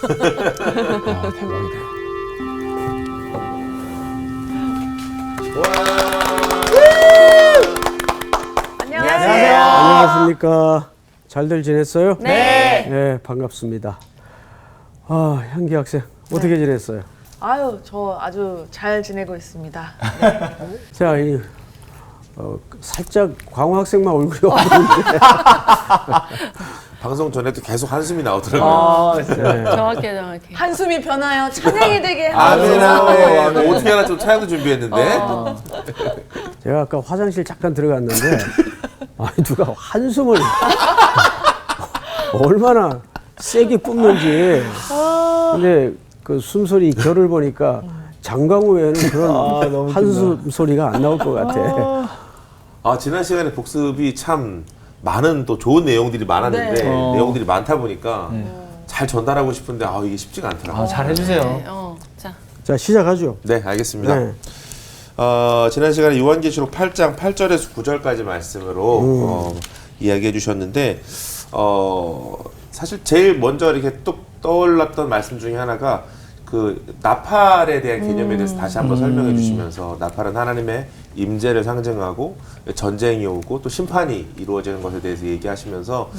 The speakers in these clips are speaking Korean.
아, 대박이다. 안녕하세요. 안녕하십니까. 잘들 지냈어요? 네. 네, 반갑습니다. 아, 향기 학생 어떻게 지냈어요? 아유, 저 아주 잘 지내고 있습니다. 자, 살짝 광호 학생만 얼굴이 없는데. 방송 전에도 계속 한숨이 나오더라고요. 네. 정확해. 한숨이 변하여 찬양이 되게 아멘, 하소서. 아멘. 어떻게 하나 좀 차양도 준비했는데. 제가 아까 화장실 잠깐 들어갔는데 아니 누가 한숨을 얼마나 세게 뿜는지. 근데 그 숨소리 결을 보니까 장광호 외에는 그런 한숨 소리가 안 나올 것 같아. 지난 시간에 복습이 참 많은 또 좋은 내용들이 많았는데 네. 내용들이 많다 보니까 잘 전달하고 싶은데 이게 쉽지가 않더라고요. 잘 해주세요. 자, 시작하죠. 네, 알겠습니다. 네. 지난 시간에 요한계시록 8장 8절에서 9절까지 말씀으로 이야기해 주셨는데 사실 제일 먼저 이렇게 뚝 떠올랐던 말씀 중에 하나가 그 나팔에 대한 개념에 대해서 다시 한번 설명해 주시면서 나팔은 하나님의 임재를 상징하고 전쟁이 오고 또 심판이 이루어지는 것에 대해서 얘기하시면서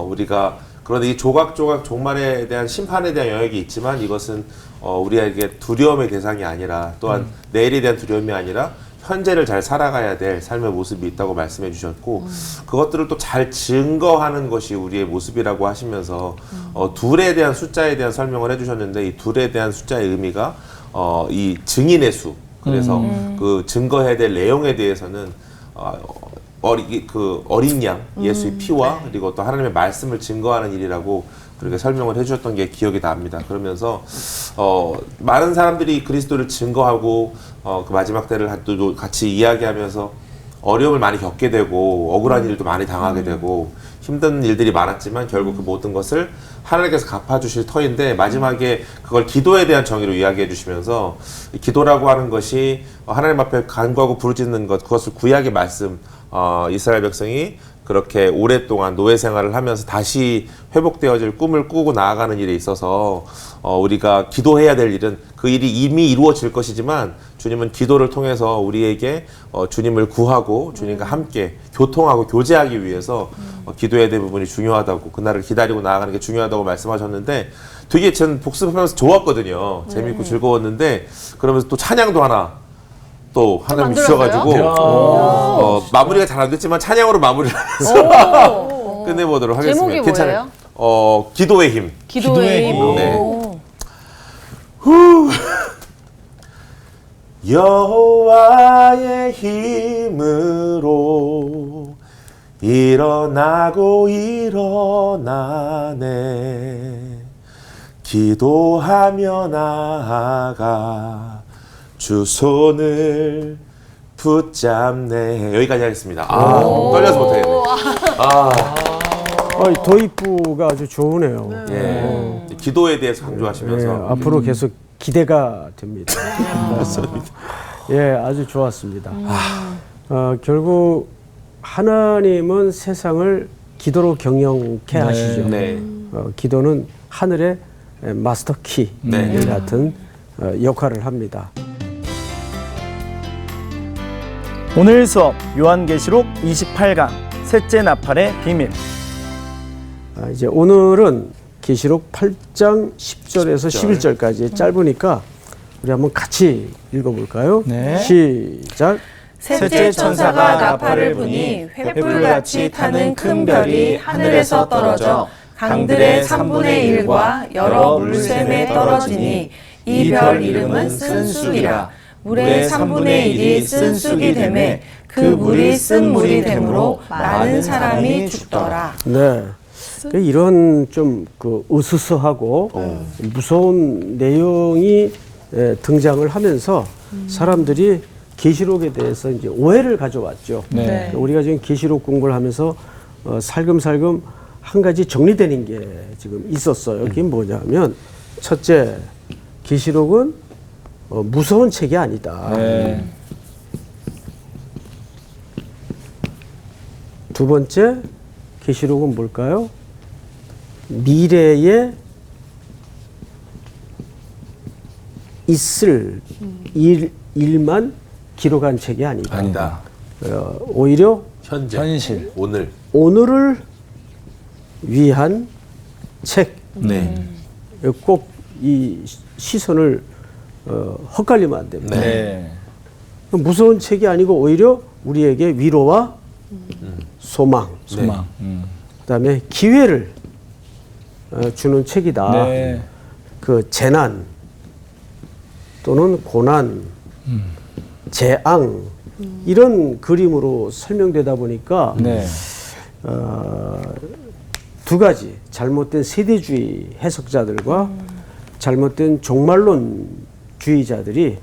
우리가 그런데 이 조각조각 종말에 대한 심판에 대한 영역이 있지만 이것은 우리에게 두려움의 대상이 아니라 또한 내일에 대한 두려움이 아니라 현재를 잘 살아가야 될 삶의 모습이 있다고 말씀해 주셨고 그것들을 또 잘 증거하는 것이 우리의 모습이라고 하시면서 둘에 대한 숫자에 대한 설명을 해주셨는데 이 둘에 대한 숫자의 의미가 이 증인의 수 그래서 그 증거해야 될 내용에 대해서는 어린 양 예수의 피와 그리고 또 하나님의 말씀을 증거하는 일이라고 그렇게 설명을 해주셨던 게 기억이 납니다. 그러면서 많은 사람들이 그리스도를 증거하고 그 마지막 때를 같이 이야기하면서 어려움을 많이 겪게 되고 억울한 일도 많이 당하게 되고 힘든 일들이 많았지만 결국 그 모든 것을 하나님께서 갚아주실 터인데 마지막에 그걸 기도에 대한 정의로 이야기해 주시면서 기도라고 하는 것이 하나님 앞에 간구하고 부르짖는 것 그것을 구약의 말씀 이스라엘 백성이 그렇게 오랫동안 노예 생활을 하면서 다시 회복되어질 꿈을 꾸고 나아가는 일에 있어서 우리가 기도해야 될 일은 그 일이 이미 이루어질 것이지만 주님은 기도를 통해서 우리에게 주님을 구하고 주님과 함께 교통하고 교제하기 위해서 기도해야 될 부분이 중요하다고 그날을 기다리고 나아가는 게 중요하다고 말씀하셨는데 되게 전 복습하면서 좋았거든요. 재밌고 즐거웠는데 그러면서 또 찬양도 하나 또 하나님 주셔가지고 마무리가 잘 안 됐지만 찬양으로 마무리를 해서 끝내보도록 하겠습니다. 제목이 괜찮아요? 뭐예요? 기도의 힘. 기도의 힘. 네. 여호와의 힘으로 일어나고 일어나네 기도하며 나아가 주 손을 붙잡네 여기까지 하겠습니다. 떨려서 못하겠네. 도입부가 아주 좋으네요. 예. 기도에 대해서 강조하시면서 예, 앞으로 계속 기대가 됩니다. 예, 아주 좋았습니다. 결국 하나님은 세상을 기도로 경영케 하시죠. 네. 기도는 하늘의 마스터 키 같은 역할을 합니다. 오늘 수업 요한계시록 28강 셋째 나팔의 비밀. 이제 오늘은 계시록 8장 10절에서 11절까지 짧으니까 우리 한번 같이 읽어볼까요? 네. 시작. 셋째 천사가 나팔을 부니 횃불같이 타는 큰 별이 하늘에서 떨어져 강들의 3분의 1과 여러 물샘에 떨어지니 이 별 이름은 쓴쑥이라. 물의 3분의 1이 쓴쑥이 되매 그 물이 쓴 물이 되므로 많은 사람이 죽더라. 네. 이런 좀 그 으스스하고 무서운 내용이 등장을 하면서 사람들이 계시록에 대해서 이제 오해를 가져왔죠. 네. 우리가 지금 계시록 공부를 하면서 살금살금 한 가지 정리되는 게 지금 있었어요. 그게 뭐냐면 첫째, 계시록은 무서운 책이 아니다. 네. 두 번째, 계시록은 뭘까요? 미래의 있을 일만 기록한 책이 아니다. 아니다. 오히려 현재, 현실. 오늘. 오늘을 위한 책. 네. 꼭 이 시선을 헛갈리면 안 됩니다. 네. 무서운 책이 아니고 오히려 우리에게 위로와 소망, 소망. 그다음에 기회를 주는 책이다. 네. 그 재난 또는 고난, 재앙 이런 그림으로 설명되다 보니까 네. 두 가지 잘못된 세대주의 해석자들과 잘못된 종말론주의자들이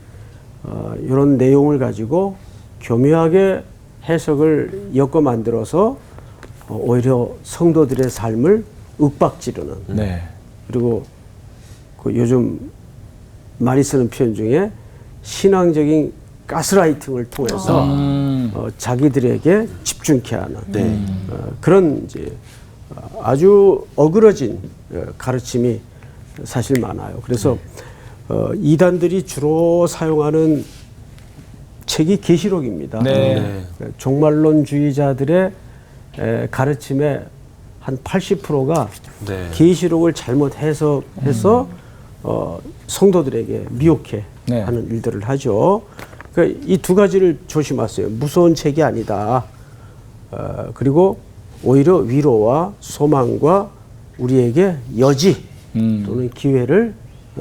이런 내용을 가지고 교묘하게 해석을 엮어 만들어서 오히려 성도들의 삶을 윽박지르는 네. 그리고 그 요즘 많이 쓰는 표현 중에 신앙적인 가스라이팅을 통해서 자기들에게 집중케 하는 네. 그런 이제 아주 어그러진 가르침이 사실 많아요. 그래서 이단들이 주로 사용하는 책이 계시록입니다. 네. 종말론주의자들의 가르침의 한 80%가 네. 계시록을 잘못 해석해서 성도들에게 미혹해 네. 하는 일들을 하죠. 그러니까 이 두 가지를 조심하세요. 무서운 책이 아니다. 그리고 오히려 위로와 소망과 우리에게 여지 또는 기회를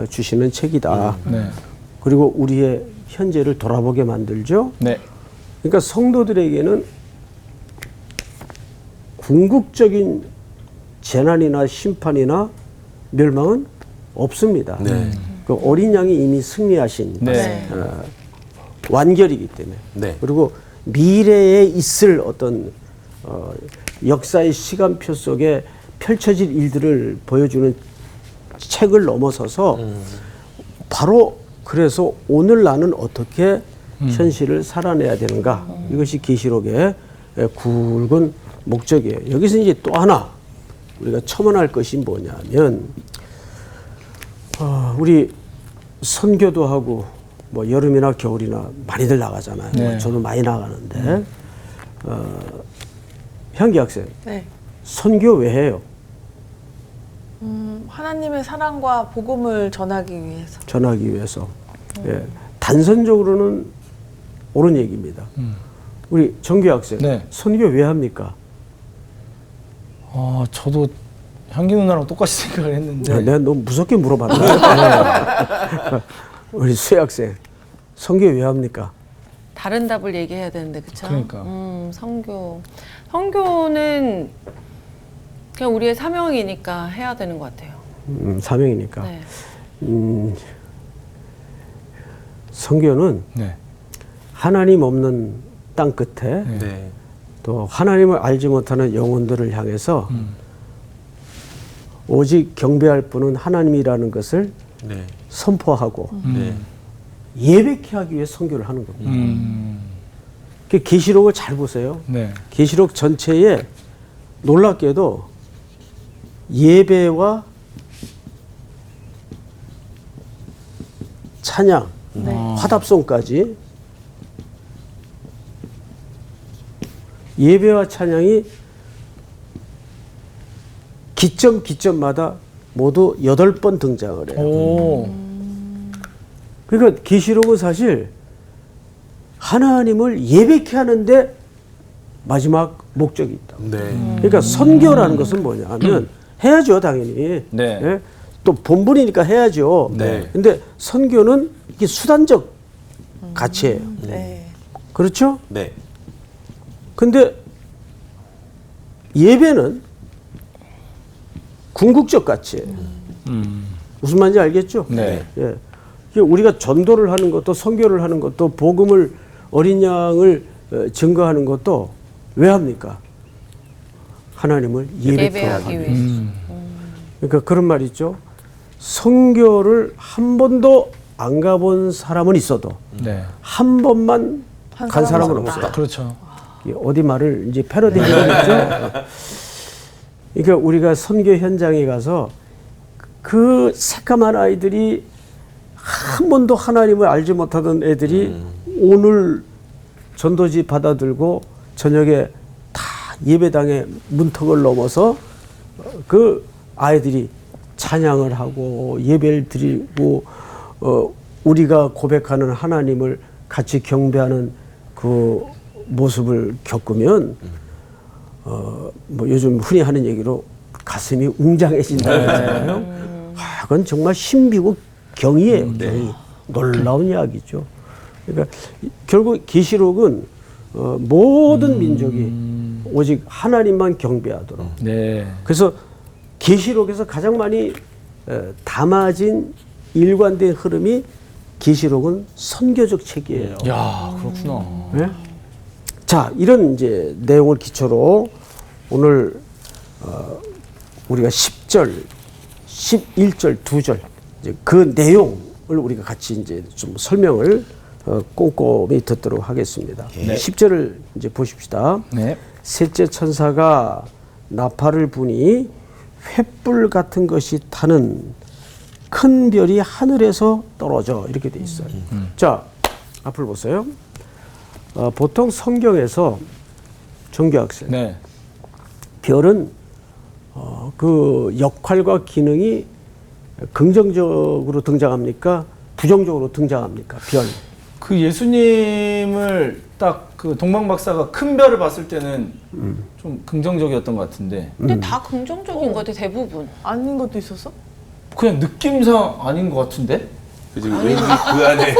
주시는 책이다. 네. 그리고 우리의 현재를 돌아보게 만들죠. 네. 그러니까 성도들에게는 궁극적인 재난이나 심판이나 멸망은 없습니다. 네. 그 어린 양이 이미 승리하신 네. 완결이기 때문에. 네. 그리고 미래에 있을 어떤 역사의 시간표 속에 펼쳐질 일들을 보여주는 책을 넘어서서 바로 그래서 오늘 나는 어떻게 현실을 살아내야 되는가 이것이 계시록의 굵은 목적이에요. 여기서 이제 또 하나 우리가 첨언할 것이 뭐냐면 우리 선교도 하고 뭐 여름이나 겨울이나 많이들 나가잖아요. 네. 저도 많이 나가는데 향기 학생 네. 선교 왜 해요? 하나님의 사랑과 복음을 전하기 위해서. 전하기 위해서. 예. 단선적으로는 옳은 얘기입니다. 우리 정규 학생 네. 선교 왜 합니까? 저도 향기 누나랑 똑같이 생각을 했는데. 내가 너무 무섭게 물어봤네. 우리 수혜 학생 선교 왜 합니까? 다른 답을 얘기해야 되는데 그쵸? 그러니까. 성교는 그냥 우리의 사명이니까 해야 되는 것 같아요. 사명이니까. 네. 선교는 네. 하나님 없는 땅 끝에 네. 또 하나님을 알지 못하는 영혼들을 향해서 오직 경배할 분은 하나님이라는 것을 네. 선포하고 네. 예배케 하기 위해 선교를 하는 겁니다. 그 계시록을 잘 보세요. 네. 계시록 전체에 놀랍게도 예배와 찬양, 화답송까지 예배와 찬양이 기점마다 모두 8번 등장을 해요. 오. 그러니까 계시록은 사실 하나님을 예배케 하는데 마지막 목적이 있다. 네. 그러니까 선교라는 것은 뭐냐면 해야죠, 당연히. 네. 예? 또 본분이니까 해야죠. 네. 근데 선교는 이게 수단적 가치예요. 네. 그렇죠? 네. 근데 예배는 궁극적 가치예요. 무슨 말인지 알겠죠? 네. 예. 이게 우리가 전도를 하는 것도 선교를 하는 것도 복음을 어린 양을 증거하는 것도 왜 합니까? 하나님을 예배케 예배하기 하기 위해서. 그러니까 그런 말 있죠. 선교를 한 번도 안 가본 사람은 있어도 네. 한 번만 한 간 사람은 사람은 없다. 그렇죠. 이게 어디 말을 이제 패러디했죠. 그러니까 우리가 선교 현장에 가서 그 새까만 아이들이 한 번도 하나님을 알지 못하던 애들이 오늘 전도지 받아들고 저녁에 다 예배당에 문턱을 넘어서 그 아이들이 찬양을 하고 예배를 드리고 우리가 고백하는 하나님을 같이 경배하는 그 모습을 겪으면 뭐 요즘 흔히 하는 얘기로 가슴이 웅장해진다고 하잖아요. 그건 정말 신비고 경이에요. 경이. 놀라운 이야기죠. 그러니까 결국 계시록은 모든 민족이 오직 하나님만 경배하도록. 네. 그래서 계시록에서 가장 많이 담아진 일관된 흐름이 계시록은 선교적 책이에요. 야, 그렇구나. 네? 자, 이런 이제 내용을 기초로 오늘 우리가 10절, 11절, 2절 이제 그 내용을 우리가 같이 이제 좀 설명을 꼼꼼히 듣도록 하겠습니다. 네. 10절을 이제 보십시다. 네. 셋째 천사가 나팔을 부니 횃불 같은 것이 타는 큰 별이 하늘에서 떨어져 이렇게 돼 있어요. 자, 앞을 보세요. 보통 성경에서 정교학생 네. 별은 그 역할과 기능이 긍정적으로 등장합니까? 부정적으로 등장합니까? 별. 그 예수님을 딱 그 동방 박사가 큰 별을 봤을 때는 좀 긍정적이었던 것 같은데 근데 다 긍정적인 것 같아 대부분. 아닌 것도 있었어? 그냥 느낌상 아닌 것 같은데? 그지 왠지 그 안에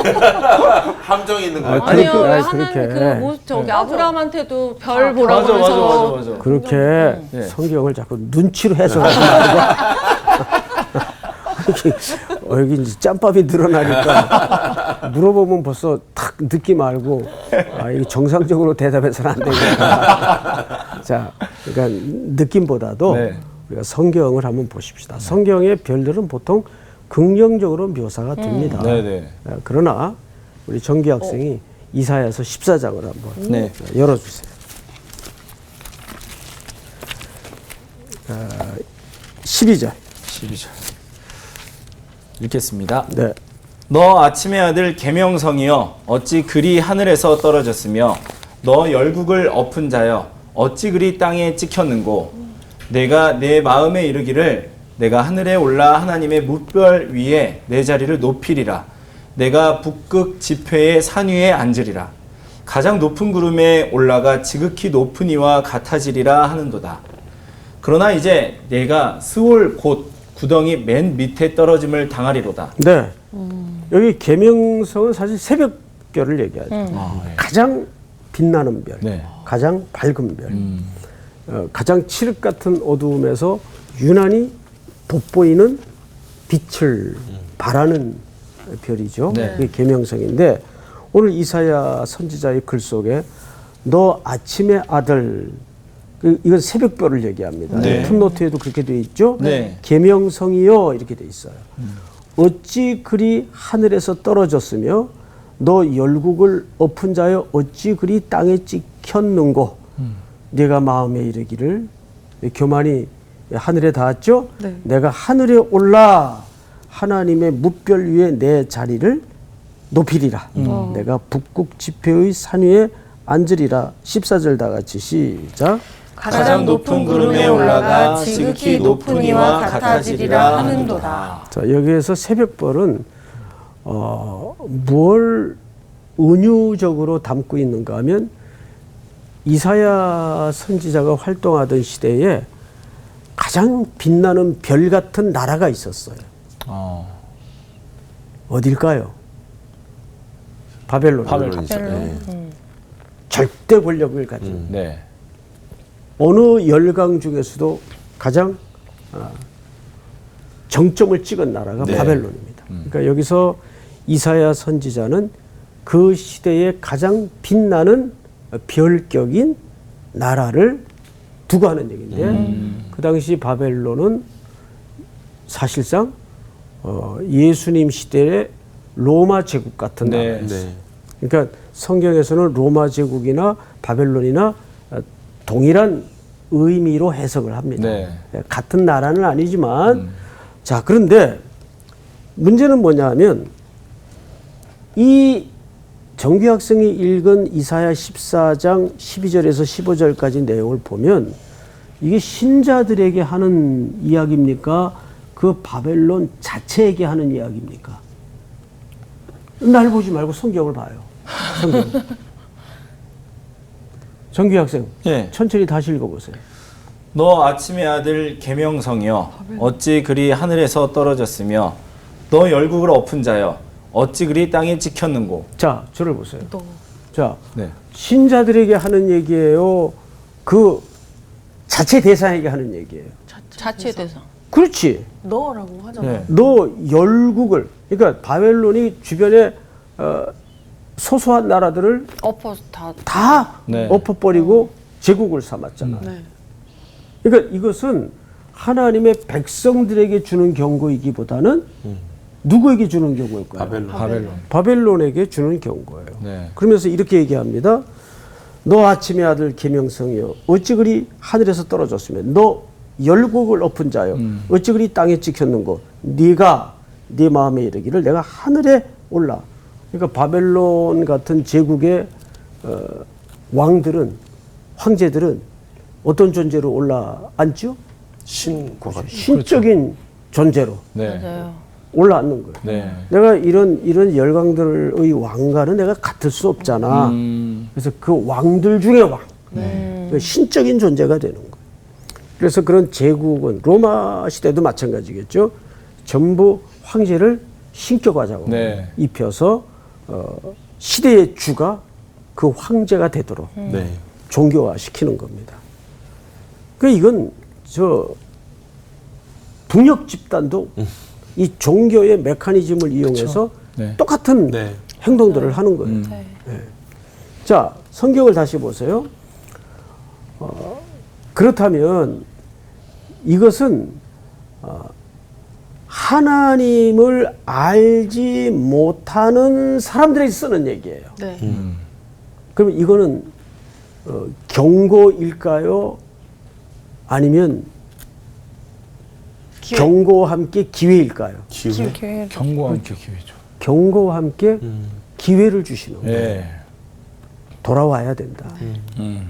함정이 있는 것 같아요. 그렇게, 아니요, 왜 아니, 하나님 그렇게. 뭐 저기 네. 아브라함한테도 별 보라고 하면서 맞아. 그렇게 네. 성경을 자꾸 눈치로 해석하지 말고 여기 이제 짬밥이 늘어나니까 물어보면 벌써 탁 느낌 알고 이게 정상적으로 대답해서는 안 되겠다. 자, 그러니까 느낌보다도 네. 우리가 성경을 한번 보십시다. 성경의 별들은 보통 긍정적으로 묘사가 됩니다. 네네. 그러나 우리 정기 학생이 이사야서 14장을 한번 네. 열어주세요. 12절. 12절. 읽겠습니다. 네. 너 아침의 아들 계명성이여 어찌 그리 하늘에서 떨어졌으며 너 열국을 엎은 자여 어찌 그리 땅에 찍혔는고 내가 내 마음에 이르기를 내가 하늘에 올라 하나님의 뭇별 위에 내 자리를 높이리라 내가 북극 지폐의 산 위에 앉으리라 가장 높은 구름에 올라가 지극히 높은 이와 같아지리라 하는도다. 그러나 이제 내가 스올 곧 구덩이 맨 밑에 떨어짐을 당하리로다. 네. 여기 계명성은 사실 새벽별을 얘기하죠. 가장 빛나는 별, 네. 가장 밝은 별, 가장 칠흑 같은 어두움에서 유난히 돋보이는 빛을 발하는 별이죠. 네. 그게 계명성인데 오늘 이사야 선지자의 글 속에 너 아침의 아들 이건 새벽별을 얘기합니다. 네. 풋노트에도 그렇게 되어 있죠. 네. 계명성이여 이렇게 되어 있어요. 어찌 그리 하늘에서 떨어졌으며 너 열국을 엎은 자여 어찌 그리 땅에 찍혔는고 네가 마음에 이르기를 교만이 하늘에 닿았죠. 네. 내가 하늘에 올라 하나님의 뭇별 위에 내 자리를 높이리라. 내가 북극 지폐의 산 위에 앉으리라. 14절 다 같이 시작. 가장 높은 구름에 올라가 지극히 높은 이와 같아지리라 하는도다. 자, 여기에서 새벽별은 뭘 은유적으로 담고 있는가 하면 이사야 선지자가 활동하던 시대에 가장 빛나는 별 같은 나라가 있었어요. 어딜까요? 바벨론. 바벨론이죠. 바벨론. 네. 절대 권력을 가진 네. 어느 열강 중에서도 가장 정점을 찍은 나라가 네. 바벨론입니다. 그러니까 여기서 이사야 선지자는 그 시대에 가장 빛나는 별격인 나라를 두고 하는 얘기인데 그 당시 바벨론은 사실상 예수님 시대의 로마 제국 같은 네. 나라였어요. 네. 그러니까 성경에서는 로마 제국이나 바벨론이나 동일한 의미로 해석을 합니다. 네. 같은 나라는 아니지만 자, 그런데 문제는 뭐냐 하면 이 정규 학생이 읽은 이사야 14장 12절에서 15절까지 내용을 보면 이게 신자들에게 하는 이야기입니까? 그 바벨론 자체에게 하는 이야기입니까? 날 보지 말고 성경을 봐요. 성경. 정규 학생, 예. 천천히 다시 읽어보세요. 너 아침의 아들 계명성이여 어찌 그리 하늘에서 떨어졌으며 너 열국을 엎은 자여 어찌 그리 땅에 찍혔는고. 자, 저를 보세요. 너. 자, 네. 신자들에게 하는 얘기예요. 그 자체 대상에게 하는 얘기예요. 자체 대상. 그렇지. 너라고 하잖아. 네. 너 열국을, 그러니까 바벨론이 주변에 소소한 나라들을 엎어 다. 다 네. 엎어버리고 제국을 삼았잖아. 네. 그러니까 이것은 하나님의 백성들에게 주는 경고이기보다는 누구에게 주는 경고일까요? 바벨론. 바벨론에게 주는 경고예요. 네. 그러면서 이렇게 얘기합니다. 너 아침의 아들 계명성이여 어찌 그리 하늘에서 떨어졌으면 너 열국을 엎은 자여 어찌 그리 땅에 찍혔는고 네가 네 마음에 이르기를 내가 하늘에 올라. 그러니까 바벨론 같은 제국의 왕들은 황제들은 어떤 존재로 올라앉죠? 신과 같은. 신적인 존재로 네. 맞아요. 올라앉는 거예요. 네. 내가 이런 열강들의 왕과는 내가 같을 수 없잖아. 그래서 그 왕들 중에 왕, 그 신적인 존재가 되는 거예요. 그래서 그런 제국은 로마 시대도 마찬가지겠죠. 전부 황제를 신격화자고 네. 입혀서 시대의 주가 그 황제가 되도록 네. 종교화시키는 겁니다. 그 이건 저 북녘 집단도 이 종교의 메커니즘을 이용해서 네. 똑같은 네. 행동들을 하는 거예요. 네. 자, 성경을 다시 보세요. 그렇다면 이것은 하나님을 알지 못하는 사람들에게 쓰는 얘기예요. 네. 그러면 이거는 경고일까요? 아니면 기회. 경고와 함께 기회일까요? 기회. 경고와 함께 기회죠. 경고와 함께 기회를 주시는 거예요. 네. 돌아와야 된다. 음.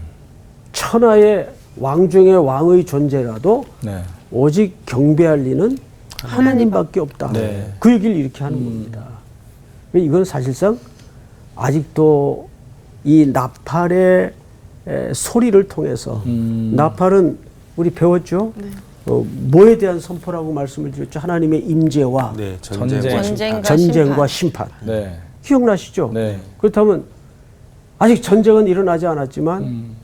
천하의 왕 중의 왕의 존재라도 네. 오직 경배할 리는 하나님밖에 없다. 네. 그 얘기를 이렇게 하는 겁니다. 이건 사실상 아직도 이 나팔의 소리를 통해서 나팔은 우리 배웠죠? 뭐에 대한 선포라고 말씀을 드렸죠? 하나님의 임재와 네. 전쟁과 심판. 네. 기억나시죠? 네. 그렇다면 아직 전쟁은 일어나지 않았지만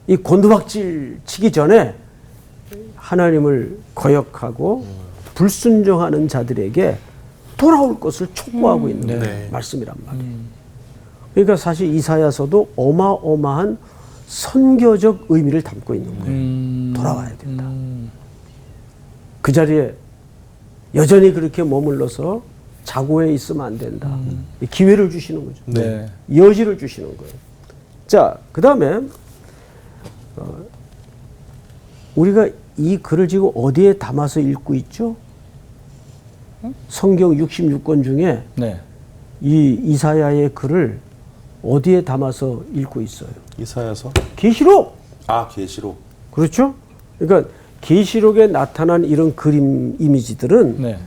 이 곤두박질 치기 전에 하나님을 거역하고 불순종하는 자들에게 돌아올 것을 촉구하고 있는 네. 말씀이란 말이에요. 그러니까 사실 이사야서도 어마어마한 선교적 의미를 담고 있는 거예요. 돌아와야 된다. 그 자리에 여전히 그렇게 머물러서 자고에 있으면 안 된다. 기회를 주시는 거죠. 네. 여지를 주시는 거예요. 자, 그 다음에 우리가 이 글을 지금 어디에 담아서 읽고 있죠? 성경 66권 중에 네. 이 이사야의 글을 어디에 담아서 읽고 있어요? 이사야서. 계시록. 아, 계시록. 그렇죠? 그러니까 계시록에 나타난 이런 그림 이미지들은 네.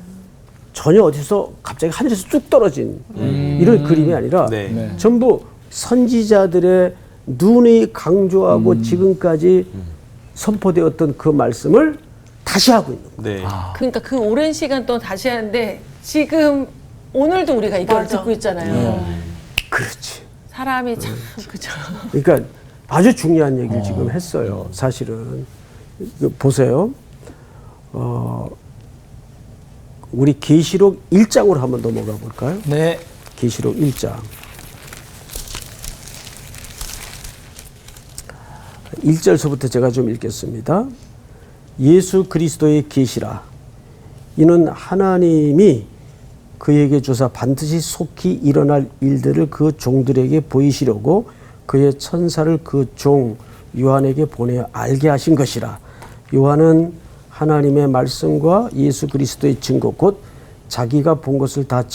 전혀 어디서 갑자기 하늘에서 뚝 떨어진 이런 그림이 아니라 네. 네. 전부 선지자들의 눈이 강조하고 지금까지 선포되었던 그 말씀을 다시 하고 있는 거예요. 네. 그러니까 그 오랜 시간 동안 다시 하는데 지금 오늘도 우리가 이걸 맞아. 듣고 있잖아요. 그렇지. 사람이 참 그죠. 그러니까 아주 중요한 얘기를 지금 했어요. 사실은 보세요. 우리 계시록 1장으로 한번 넘어가 볼까요? 네. 계시록 1장. 1절서부터 제가 좀 읽겠습니다. 예수 그리스도의 계시라. 이는 하나님이 그에게 주사 반드시 속히 일어날 일들을 그 종들에게 보이시려고 그의 천사를 그 종 요한에게 보내어 알게 하신 것이라. 요한은 하나님의 말씀과 예수 그리스도의 증거 곧 자기가 본 것을 다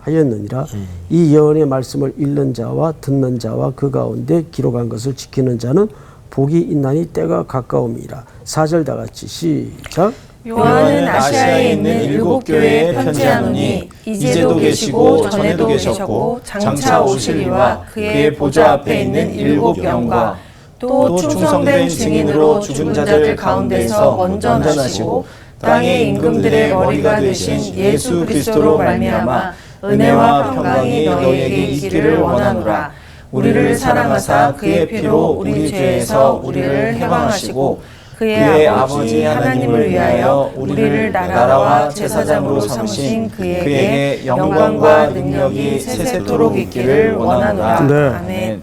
하였느니라. 이 예언의 말씀을 읽는 자와 듣는 자와 그 가운데 기록한 것을 지키는 자는 복이 있나니 때가 가까움이라. 4절 다 같이 시작. 요한은 아시아에 있는 7 교회에 편지하노니 이제도 계시고 전에도 계셨고 장차 오시리와 그의 보좌 앞에 있는 7 영과 또 충성된 증인으로 죽은 자들 가운데서 먼저 나시고 땅의 임금들의 머리가 되신 예수 그리스도로 말미암아 은혜와 평강이 너희에게 있기를 원하노라. 우리를 사랑하사 그의 피로 우리 죄에서 우리를 해방하시고 그의 아버지 하나님을 위하여 우리를 나라와 제사장으로 삼으신 그에게 영광과 능력이 세세토록 있기를 원하노라. 네. 아멘.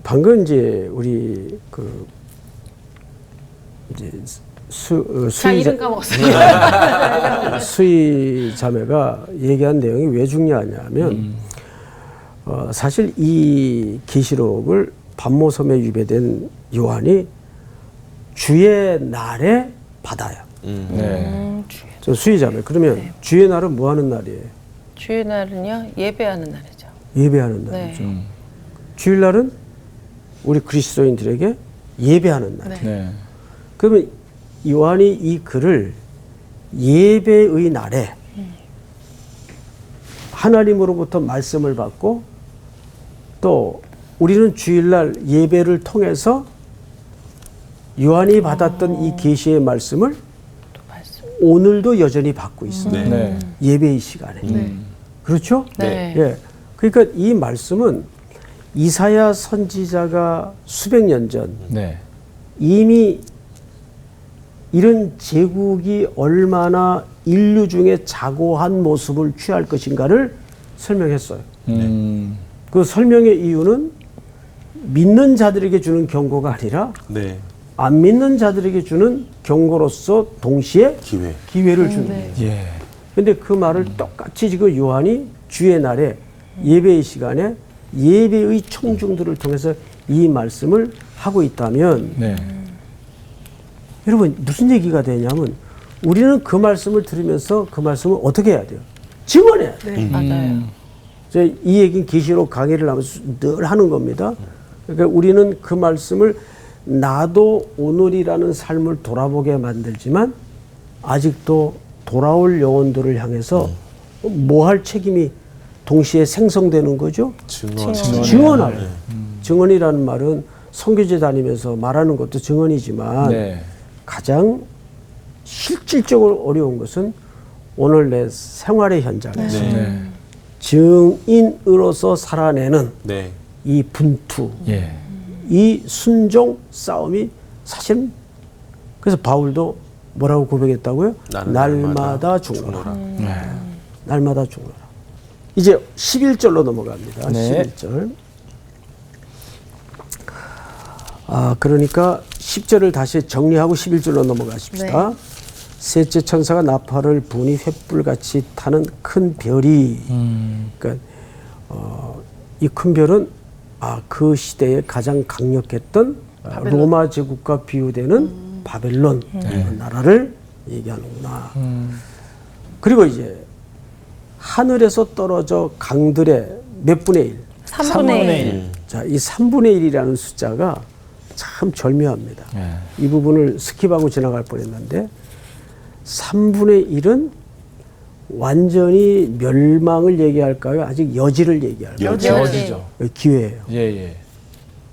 방금 이제 우리 이제 자, 이름 까먹었어요. 수희 자매가 얘기한 내용이 왜 중요하냐면 사실 이 계시록을 반모섬에 유배된 요한이 주의 날에 받아요. 네. 저 수희 자매, 그러면 주의 날은 뭐 하는 날이에요? 주의 날은요, 예배하는 날이죠. 예배하는 날이죠. 네. 주일날은 우리 그리스도인들에게 예배하는 날. 네. 네. 그러면 요한이 이 글을 예배의 날에 하나님으로부터 말씀을 받고 또 우리는 주일날 예배를 통해서 요한이 받았던 이 계시의 말씀을 오늘도 여전히 받고 있습니다. 네. 예배의 시간에. 그렇죠? 네. 예. 그러니까 이 말씀은 이사야 선지자가 수백 년 전 네. 이미 이런 제국이 얼마나 인류 중에 자고한 모습을 취할 것인가를 설명했어요. 그 설명의 이유는 믿는 자들에게 주는 경고가 아니라 네. 안 믿는 자들에게 주는 경고로서 동시에 기회를 주는 거예요. 예. 근데 그 말을 똑같이 지금 요한이 주의 날에 예배의 시간에 예배의 청중들을 통해서 이 말씀을 하고 있다면 네. 여러분 무슨 얘기가 되냐면 우리는 그 말씀을 들으면서 그 말씀을 어떻게 해야 돼요? 증언해야 돼요. 네, 맞아요. 이 얘기는 계시록 강의를 하면서 늘 하는 겁니다. 그러니까 우리는 그 말씀을 나도 오늘이라는 삶을 돌아보게 만들지만 아직도 돌아올 영혼들을 향해서 뭐 할 책임이 동시에 생성되는 거죠? 증언할. 증언이라는 말은 선교제 다니면서 말하는 것도 증언이지만 네. 가장 실질적으로 어려운 것은 오늘 내 생활의 현장에서 네. 증인으로서 살아내는 네. 이 분투, 예. 이 순종 싸움이 사실 그래서 바울도 뭐라고 고백했다고요? 나는 날마다 죽노라. 네. 날마다 죽노라. 이제 11절로 넘어갑니다. 네. 11절. 그러니까 10절을 다시 정리하고 11절로 넘어가십시다. 네. 셋째 천사가 나팔을 부니 횃불같이 타는 큰 별이 그러니까 이 큰 별은 그 시대에 가장 강력했던 로마 제국과 비유되는 바벨론 나라를 얘기하는구나. 그리고 이제 하늘에서 떨어져 강들의 몇 분의 1? 3분의 1. 자, 이 3분의 1이라는 숫자가 참 절묘합니다. 예. 이 부분을 스킵하고 지나갈 뻔했는데 3분의 1은 완전히 멸망을 얘기할까요? 아직 여지를 얘기할까요? 여지죠. 기회예요. 예, 예.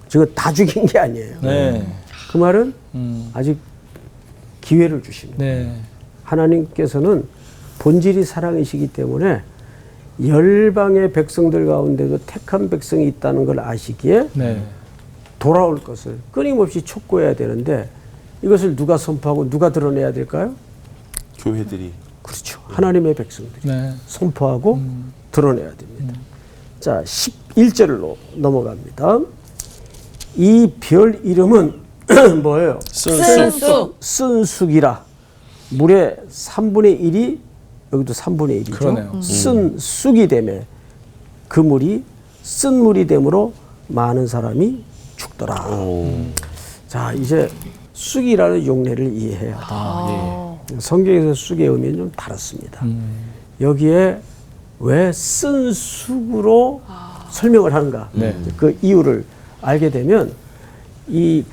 지금 다 죽인 게 아니에요. 네. 그 말은 아직 기회를 주십니다. 네. 하나님께서는 본질이 사랑이시기 때문에 열방의 백성들 가운데도 택한 백성이 있다는 걸 아시기에 네. 돌아올 것을 끊임없이 촉구해야 되는데 이것을 누가 선포하고 누가 드러내야 될까요? 교회들이. 그렇죠. 하나님의 백성들이 네. 선포하고 드러내야 됩니다. 자, 11절로 넘어갑니다. 이 별 이름은 뭐예요? 쓴쑥. 쓴쑥이라. 물의 3분의 1이 여기도 3분의 1이죠. 그러네요. 쓴쑥이 되매 그 물이 쓴 물이 되므로 많은 사람이 죽더라. 자, 이제 쑥이라는 용례를 이해해야 돼. 성경에서 쑥의 의미는 좀 다릅니다. 여기에 왜 쓴 쑥으로 설명을 하는가? 네. 그 이유를 알게 되면 이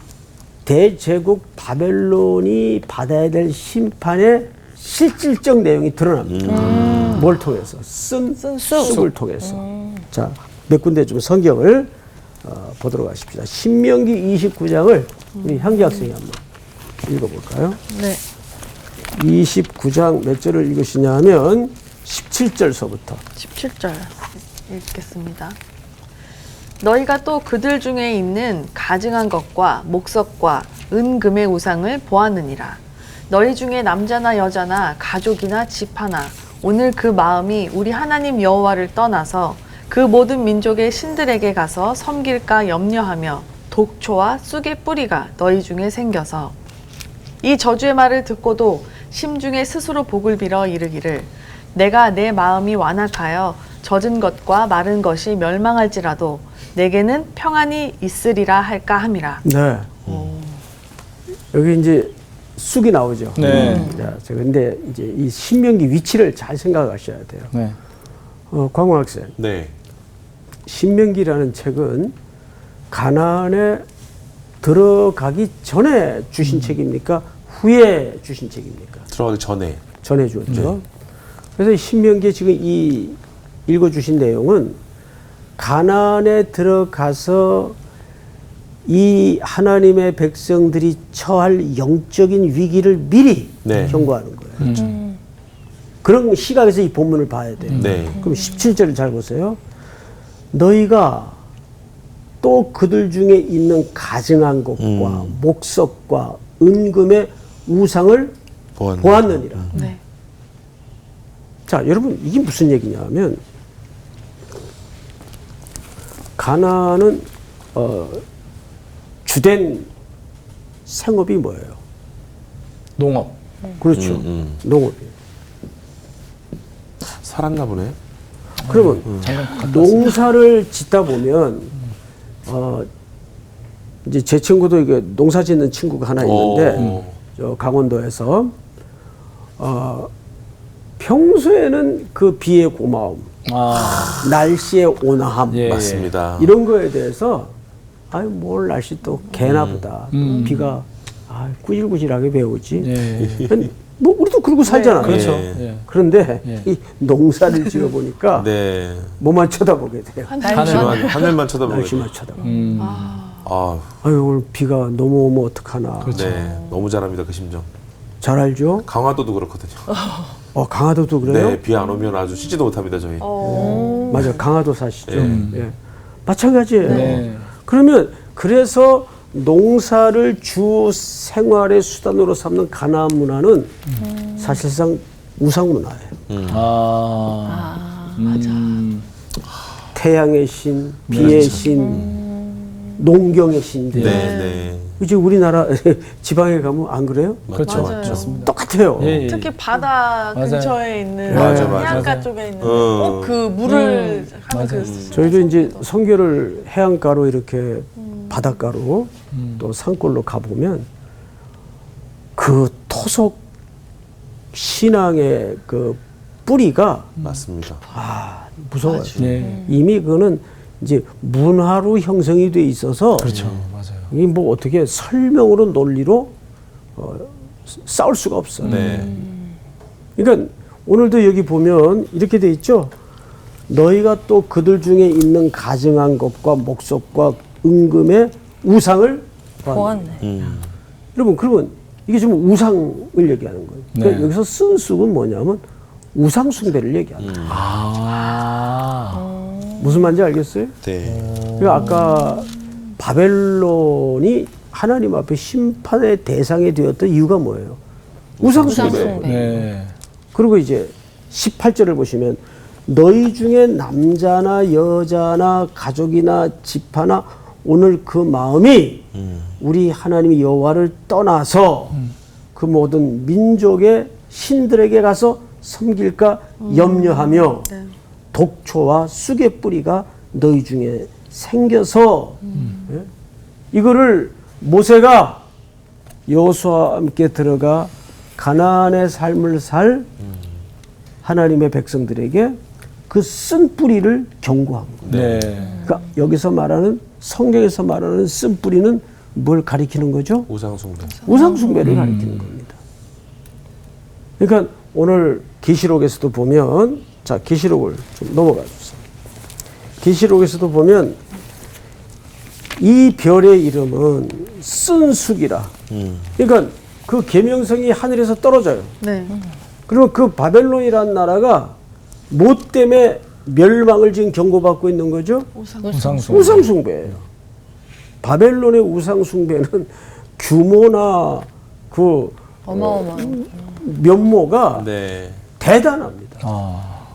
대제국 바벨론이 받아야 될 심판의 실질적 내용이 드러납니다. 뭘 통해서? 쓴 쑥을 통해서. 자, 몇 군데 좀 성경을 보도록 하십시다. 신명기 29장을 우리 향기 학생이 한번 읽어볼까요? 네. 29장 몇 절을 읽으시냐 하면 17절서부터 17절 읽겠습니다. 너희가 또 그들 중에 있는 가증한 것과 목석과 은금의 우상을 보았느니라. 너희 중에 남자나 여자나 가족이나 집 하나 오늘 그 마음이 우리 하나님 여호와를 떠나서 그 모든 민족의 신들에게 가서 섬길까 염려하며 독초와 쑥의 뿌리가 너희 중에 생겨서 이 저주의 말을 듣고도 심중에 스스로 복을 빌어 이르기를 내가 내 마음이 완악하여 젖은 것과 마른 것이 멸망할지라도 내게는 평안이 있으리라 할까 함이라. 네. 여기 이제 쑥이 나오죠. 네. 자, 근데 이제 이 신명기 위치를 잘 생각하셔야 돼요. 네. 광호 학생, 네. 신명기라는 책은 가나안에 들어가기 전에 주신 책입니까? 후에 주신 책입니까? 들어가기 전에. 전해 주었죠. 그래서 신명기에 지금 이 읽어주신 내용은 가나안에 들어가서 이 하나님의 백성들이 처할 영적인 위기를 미리 네. 경고하는 거예요. 그런 시각에서 이 본문을 봐야 돼요. 네. 그럼 17절을 잘 보세요. 너희가 또 그들 중에 있는 가증한 것과 목석과 은금의 우상을 보았느니라. 네. 자, 여러분 이게 무슨 얘기냐면 가나안은 주된 생업이 뭐예요? 농업. 그렇죠. 농업이에요. 살았나 보네. 그러면 농사를 짓다 보면 이제 제 친구도 이게 농사 짓는 친구가 하나 있는데 저 강원도에서 평소에는 그 비의 고마움, 날씨의 온화함, 예. 맞습니다. 이런 거에 대해서 아유 뭘 날씨 또 개나 보다 비가 꾸질꾸질하게 배우지. 예. 뭐 우리도 그러고 살잖아. 그렇죠. 예. 예. 그런데 예. 이 농사를 지어 보니까 네. 뭐만 쳐다보게 돼요. 하늘만 쳐다보고. 날씨만 쳐다보. 아, 아유 오늘 비가 너무 오면 어떡하나. 네. 너무 잘합니다 그 심정. 잘 알죠? 강화도도 그렇거든요. 강화도도 그래요? 네, 비 안 오면 아주 쉬지도 못합니다 저희. 맞아, 강화도 사시죠. 네. 예. 마찬가지예요. 네. 그러면 그래서 농사를 주 생활의 수단으로 삼는 가나안 문화는 사실상 우상 문화예요. 맞아. 태양의 신, 비의 신, 농경의 신들. 네. 이제 우리나라 지방에 가면 안 그래요? 그렇죠. 맞아요. 똑같아요. 예, 예. 특히 바다 맞아요. 근처에 있는 맞아. 해안가 쪽에 있는 어. 꼭 그 물을 하는 맞아요. 그 저희도 이제 선교를 해안가로 이렇게 바닷가로 또 산골로 가보면 그 토속 신앙의 그 뿌리가 맞습니다. 무서워요. 네. 이미 그거는 이제 문화로 형성이 돼 있어서 그렇죠. 맞아요. 이 뭐 어떻게 설명으로 논리로 싸울 수가 없어요. 네. 그러니까 오늘도 여기 보면 이렇게 돼 있죠. 너희가 또 그들 중에 있는 가증한 것과 목석과 은금의 우상을 보았네. 여러분 그러면 이게 지금 우상을 얘기하는 거예요. 그러니까 네. 여기서 쓴 쑥은 뭐냐면 우상 숭배를 얘기하는 거예요. 무슨 말인지 알겠어요? 네. 그러니까 아까 바벨론이 하나님 앞에 심판의 대상이 되었던 이유가 뭐예요? 우상 숭배. 네. 그리고 이제 18절을 보시면 너희 중에 남자나 여자나 가족이나 집 하나 오늘 그 마음이 우리 하나님 여호와를 떠나서 그 모든 민족의 신들에게 가서 섬길까 염려하며 독초와 쑥의 뿌리가 너희 중에 생겨서 예? 이거를 모세가 여호수아와 함께 들어가 가나안의 삶을 살 하나님의 백성들에게 그 쓴 뿌리를 경고한 거예요. 네. 그러니까 여기서 말하는 성경에서 말하는 쓴 뿌리는 뭘 가리키는 거죠? 우상숭배. 우상숭배를 가리키는 겁니다. 그러니까 오늘 계시록에서도 보면 자 계시록을 좀 넘어가 주세요. 계시록에서도 보면 이 별의 이름은 쓴쑥이라. 그러니까 그 계명성이 하늘에서 떨어져요. 네. 그리고 그 바벨론이라는 나라가 뭐 때문에 멸망을 지금 경고받고 있는 거죠? 우상숭배. 우상숭배예요. 바벨론의 우상숭배는 규모나 그 어마어마한. 면모가 네. 대단합니다.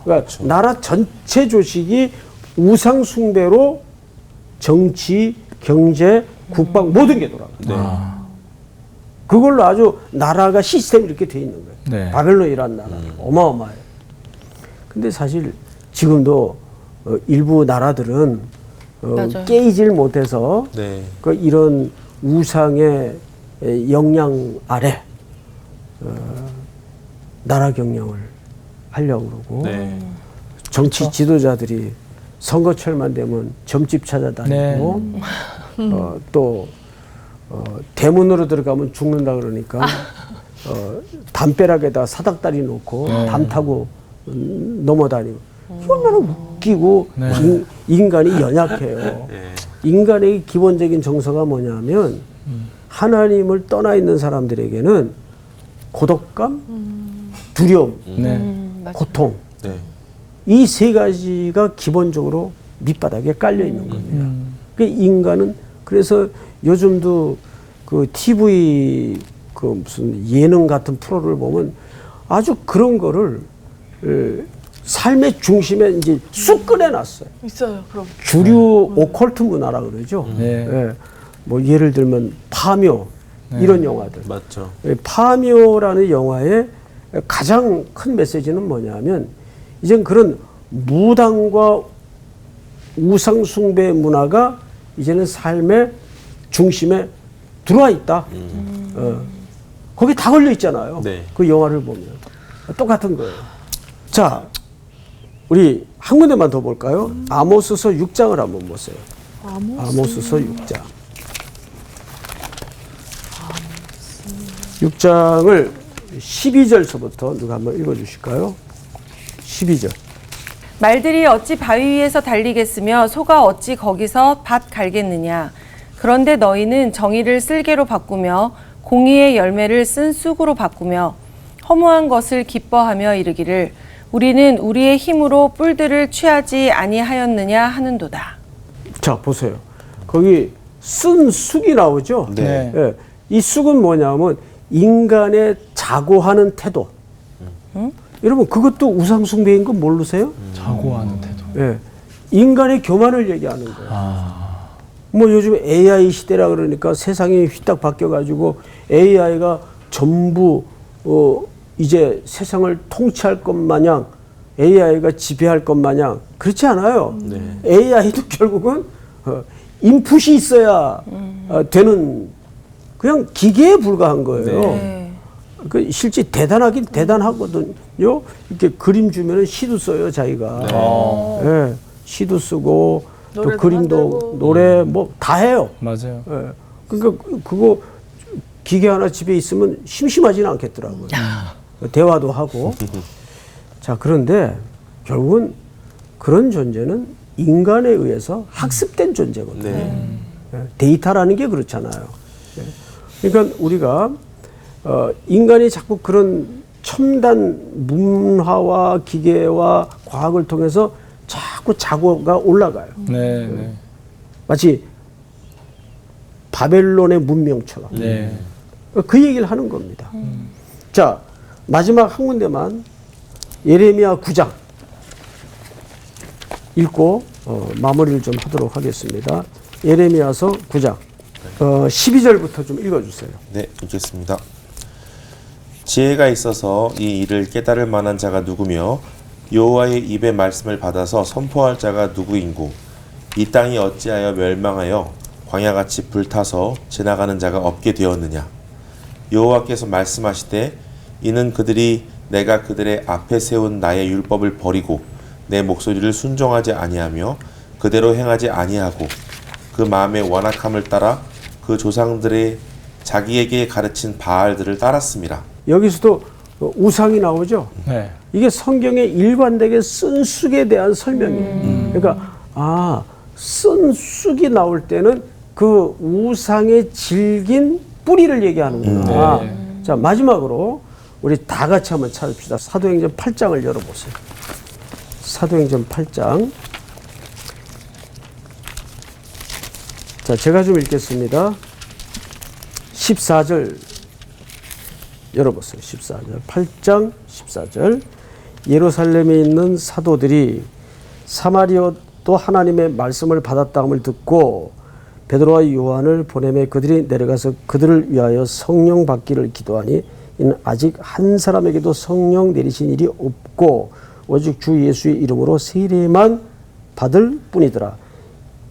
그러니까 나라 전체 조직이 우상숭배로 정치, 경제, 국방 모든 게 돌아가요. 네. 그걸로 아주 나라가 시스템이 이렇게 돼 있는 거예요. 네. 바벨론이라는 나라 어마어마해요. 근데 사실 지금도 일부 나라들은 맞아요. 깨이질 못해서 네. 그 이런 우상의 영향 아래 나라 경영을 하려고 그러고 네. 정치 지도자들이 선거철만 되면 점집 찾아다니고 또 대문으로 들어가면 죽는다 그러니까 담벼락에다 사닥다리 놓고 담 타고 넘어다니고 얼마나 웃기고 인간이 연약해요. 인간의 기본적인 정서가 뭐냐면 하나님을 떠나 있는 사람들에게는 고독감, 두려움, 고통 네. 이 세 가지가 기본적으로 밑바닥에 깔려 있는 겁니다. 그 인간은 그래서 요즘도 그 TV 그 무슨 예능 같은 프로를 보면 아주 그런 거를 삶의 중심에 이제 쑥 꺼내놨어요. 있어요. 그럼. 주류 오컬트 문화라 그러죠. 네. 예. 뭐 예를 들면 파묘 이런 영화들. 맞죠. 파묘라는 영화의 가장 큰 메시지는 뭐냐면 이젠 그런 무당과 우상숭배 문화가 이제는 삶의 중심에 들어와 있다. 거기 다 걸려 있잖아요. 네. 그 영화를 보면 똑같은 거예요. 자, 우리 한 군데만 더 볼까요? 아모스서 6장을 한번 보세요. 아모스서 6장. 6장을 12절서부터 누가 한번 읽어주실까요? 12절. 말들이 어찌 바위 위에서 달리겠으며 소가 어찌 거기서 밭 갈겠느냐. 그런데 너희는 정의를 쓸개로 바꾸며 공의의 열매를 쓴 쑥으로 바꾸며 허무한 것을 기뻐하며 이르기를 우리는 우리의 힘으로 뿔들을 취하지 아니하였느냐 하는도다. 자, 보세요. 거기 쓴 쑥이 나오죠? 네. 예. 이 쑥은 뭐냐면 인간의 자고하는 태도. 여러분, 그것도 우상숭배인 거 모르세요? 자고하는 태도. 예. 인간의 교만을 얘기하는 거예요. 뭐 요즘 AI 시대라 그러니까 세상이 휘딱 바뀌어가지고 AI가 전부 이제 세상을 통치할 것 마냥 AI가 지배할 것 마냥 그렇지 않아요. AI도 결국은 인풋이 있어야 되는 그냥 기계에 불과한 거예요. 그 실제 대단하긴 대단하거든요. 이렇게 그림 주면은 시도 써요 자기가. 예, 시도 쓰고 또 그림도 만들고. 노래 뭐 다 해요. 맞아요. 예. 그러니까 그거 기계 하나 집에 있으면 심심하지는 않겠더라고요. 대화도 하고. 자, 그런데 결국은 그런 존재는 인간에 의해서 학습된 존재거든요. 예. 데이터라는 게 그렇잖아요. 예. 그러니까 우리가 인간이 자꾸 그런 첨단 문화와 기계와 과학을 통해서 자꾸 자고가 올라가요. 네, 네. 마치 바벨론의 문명처럼. 네. 그 얘기를 하는 겁니다. 자, 마지막 한 군데만 예레미야 9장 읽고 마무리를 좀 하도록 하겠습니다. 예레미야서 9장 12절부터 좀 읽어주세요. 네, 읽겠습니다. 지혜가 있어서 이 일을 깨달을 만한 자가 누구며 여호와의 입의 말씀을 받아서 선포할 자가 누구인고 이 땅이 어찌하여 멸망하여 광야같이 불타서 지나가는 자가 없게 되었느냐. 여호와께서 말씀하시되 이는 그들이 내가 그들의 앞에 세운 나의 율법을 버리고 내 목소리를 순종하지 아니하며 그대로 행하지 아니하고 그 마음의 완악함을 따라 그 조상들의 자기에게 가르친 바알들을 따랐습니다. 여기서도 우상이 나오죠. 네. 이게 성경에 일관되게 쓴쑥에 대한 설명이에요. 그러니까 쓴쑥이 나올 때는 그 우상의 질긴 뿌리를 얘기하는구나. 자, 마지막으로 우리 다 같이 한번 찾읍시다. 사도행전 8장을 열어보세요. 사도행전 8장. 자, 제가 좀 읽겠습니다. 14절 열어보세요. 14절. 8장 14절. 예루살렘에 있는 사도들이 사마리아도 하나님의 말씀을 받았다함을 듣고 베드로와 요한을 보내매 그들이 내려가서 그들을 위하여 성령 받기를 기도하니 이는 아직 한 사람에게도 성령 내리신 일이 없고 오직 주 예수의 이름으로 세례만 받을 뿐이더라.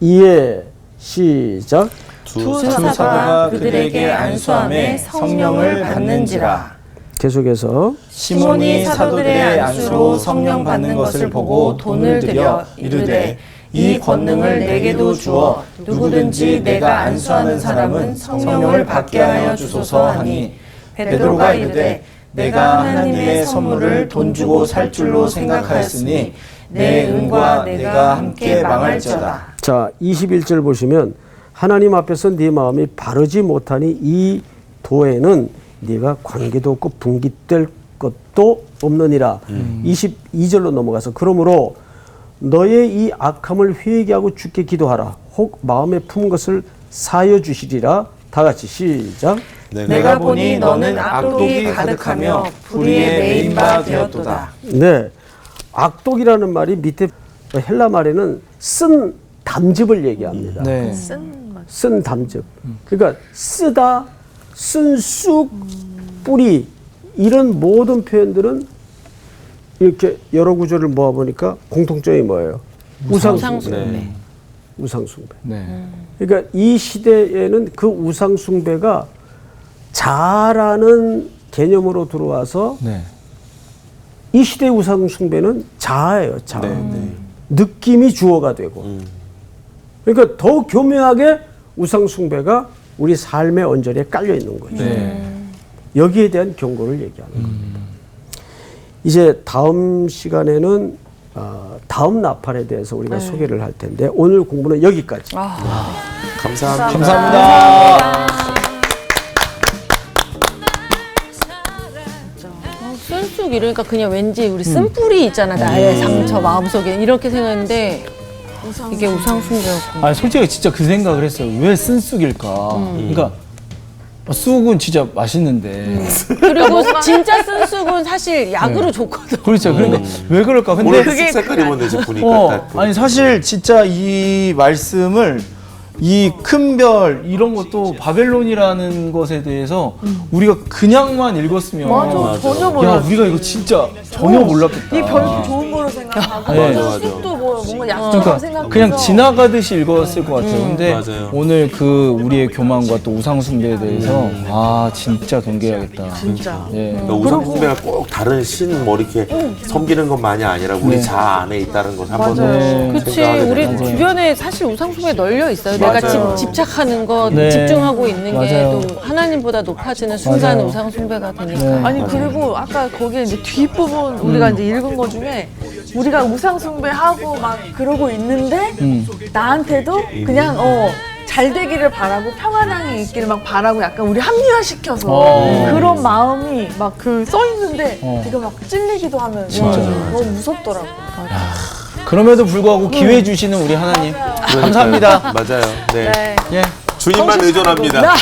이에 시작. 두 사도가 그들에게 안수함에 성령을 받는지라. 계속해서 시몬이 사도들의 안수로 성령 받는 것을 보고 돈을 들여 이르되 이 권능을 내게도 주어 누구든지 내가 안수하는 사람은 성령을 받게 하여 주소서 하니 베드로가 이르되 내가 하나님의 선물을 돈 주고 살 줄로 생각하였으니 내 은과 내가 함께 망할지어다. 자, 21절 보시면 하나님 앞에서 네 마음이 바르지 못하니 이 도에는 네가 관계도 없고 분깃될 것도 없느니라. 22절로 넘어가서 그러므로 너의 이 악함을 회개하고 주께 기도하라. 혹 마음에 품은 것을 사여 주시리라. 다 같이 시작. 내가 보니 너는 악독이 가득하며 불의에 매인 바 되었도다. 네, 악독이라는 말이 밑에 헬라 말에는 쓴 담즙을 얘기합니다. 네. 쓴 담즙. 그러니까 쓰다, 쓴 쑥, 뿌리 이런 모든 표현들은 이렇게 여러 구절을 모아보니까 공통점이 뭐예요? 우상숭배. 우상숭배. 네. 그러니까 이 시대에는 그 우상숭배가 자아라는 개념으로 들어와서 네. 이 시대의 우상숭배는 자아예요. 자아. 느낌이 주어가 되고. 그러니까 더 교묘하게 우상숭배가 우리 삶의 언저리에 깔려 있는 거죠. 네. 여기에 대한 경고를 얘기하는 겁니다. 이제 다음 시간에는 다음 나팔에 대해서 우리가 소개를 할 텐데 오늘 공부는 여기까지. 감사합니다. 감사합니다. 쓴쑥 이러니까 그냥 왠지 우리 쓴뿌리 있잖아. 나의 상처 마음속에 이렇게 생각했는데 이게 우상숭배였고. 아니 솔직히 진짜 그 생각을 했어요. 왜 쓴쑥일까? 그러니까 쑥은 진짜 맛있는데. 그리고 진짜 쓴쑥은 사실 약으로 좋거든. 그렇죠. 그러니까 왜 그럴까? 근데 오늘 쑥 색깔이 뭔지 보니까 딱 아니 사실 진짜 이 말씀을 이 큰 별 이런 것도 바벨론이라는 것에 대해서 우리가 그냥만 읽었으면 맞아, 전혀 야 몰랐어. 우리가 이거 진짜 전혀 몰랐겠다. 이 별 좋은 거로 생각하고 네. 맞아. 쑥도 뭐 뭔가 약처럼 그러니까 생각해서 그냥 지나가듯이 읽었을 것 같아요. 근데 맞아요. 오늘 그 우리의 교만과 또 우상숭배에 대해서 아 진짜 경계해야겠다. 진짜. 예. 그러니까 우상숭배가 꼭 다른 신 뭐 이렇게 섬기는 것만이 아니라 우리 네. 자아 안에 있다는 것을 한번 네. 그치. 생각하게 우리 되는 거예요. 주변에 사실 우상숭배 널려 있어요. 내가 맞아요. 집착하는 것, 네. 집중하고 있는 맞아요. 게 또 하나님보다 높아지는 순간 맞아요. 우상숭배가 되니까. 네. 아니 그리고 아까 거기에 이제 뒷부분 우리가 이제 읽은 거 중에 우리가 우상숭배하고 막 그러고 있는데 나한테도 그냥 잘 되기를 바라고 평안하게 있기를 막 바라고 약간 우리 합리화시켜서 그런 마음이 막 그 써 있는데 되게 막 찔리기도 하면 너무 무섭더라고. 그럼에도 불구하고 기회 주시는 우리 하나님 감사합니다. 맞아요. 네. 예. 주님만 의존합니다.